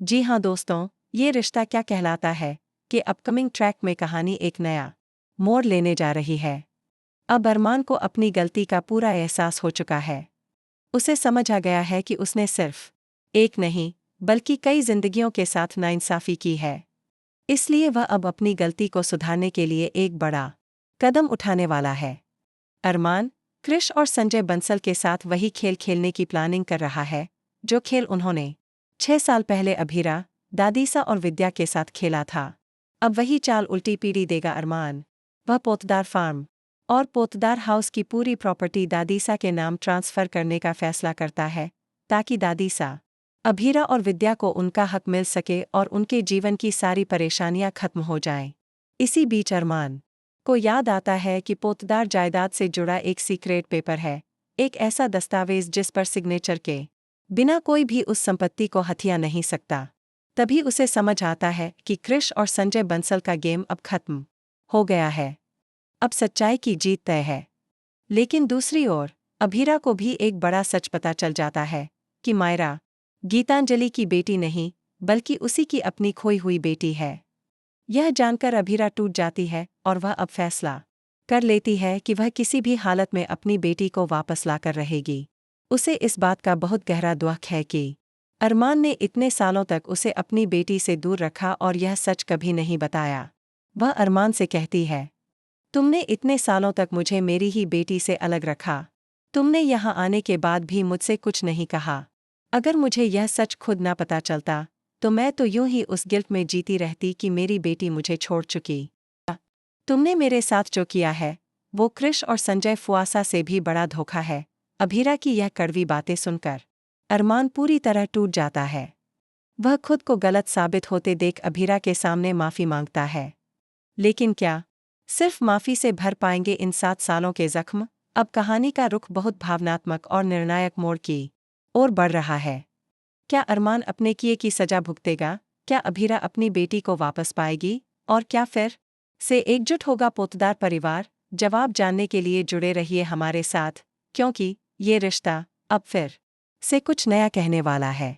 जी हाँ दोस्तों, ये रिश्ता क्या कहलाता है कि अपकमिंग ट्रैक में कहानी एक नया मोड़ लेने जा रही है। अब अरमान को अपनी गलती का पूरा एहसास हो चुका है। उसे समझ आ गया है कि उसने सिर्फ एक नहीं बल्कि कई जिंदगियों के साथ नाइंसाफी की है। इसलिए वह अब अपनी गलती को सुधारने के लिए एक बड़ा कदम उठाने वाला है। अरमान, क्रिश और संजय बंसल के साथ वही खेल खेलने की प्लानिंग कर रहा है जो खेल उन्होंने 6 साल पहले अभीरा, दादीसा और विद्या के साथ खेला था। अब वही चाल उल्टी पीढ़ी देगा अरमान। वह पोतदार फार्म और पोतदार हाउस की पूरी प्रॉपर्टी दादीसा के नाम ट्रांसफर करने का फैसला करता है ताकि दादीसा, अभीरा और विद्या को उनका हक मिल सके और उनके जीवन की सारी परेशानियां खत्म हो जाएं। इसी बीच अरमान को याद आता है कि पोतदार जायदाद से जुड़ा एक सीक्रेट पेपर है, एक ऐसा दस्तावेज जिस पर सिग्नेचर के बिना कोई भी उस संपत्ति को हथिया नहीं सकता। तभी उसे समझ आता है कि क्रिश और संजय बंसल का गेम अब खत्म हो गया है। अब सच्चाई की जीत तय है। लेकिन दूसरी ओर अभीरा को भी एक बड़ा सच पता चल जाता है कि मायरा गीतांजलि की बेटी नहीं बल्कि उसी की अपनी खोई हुई बेटी है। यह जानकर अभीरा टूट जाती है और वह अब फैसला कर लेती है कि वह किसी भी हालत में अपनी बेटी को वापस लाकर रहेगी। उसे इस बात का बहुत गहरा दुख है कि अरमान ने इतने सालों तक उसे अपनी बेटी से दूर रखा और यह सच कभी नहीं बताया। वह अरमान से कहती है, तुमने इतने सालों तक मुझे मेरी ही बेटी से अलग रखा। तुमने यहाँ आने के बाद भी मुझसे कुछ नहीं कहा। अगर मुझे यह सच खुद ना पता चलता तो मैं तो यूं ही उस गिल्ट में जीती रहती कि मेरी बेटी मुझे छोड़ चुकी। तुमने मेरे साथ जो किया है वो क्रिश और संजय फुआसा से भी बड़ा धोखा है। अभीरा की यह कड़वी बातें सुनकर अरमान पूरी तरह टूट जाता है। वह खुद को गलत साबित होते देख अभीरा के सामने माफी मांगता है। लेकिन क्या सिर्फ माफी से भर पाएंगे इन 7 सालों के जख्म? अब कहानी का रुख बहुत भावनात्मक और निर्णायक मोड़ की ओर बढ़ रहा है। क्या अरमान अपने किए की सजा भुगतेगा? क्या अभीरा अपनी बेटी को वापस पाएगी? और क्या फिर से एकजुट होगा पोतदार परिवार? जवाब जानने के लिए जुड़े रहिए हमारे साथ, क्योंकि ये रिश्ता अब फिर से कुछ नया कहने वाला है।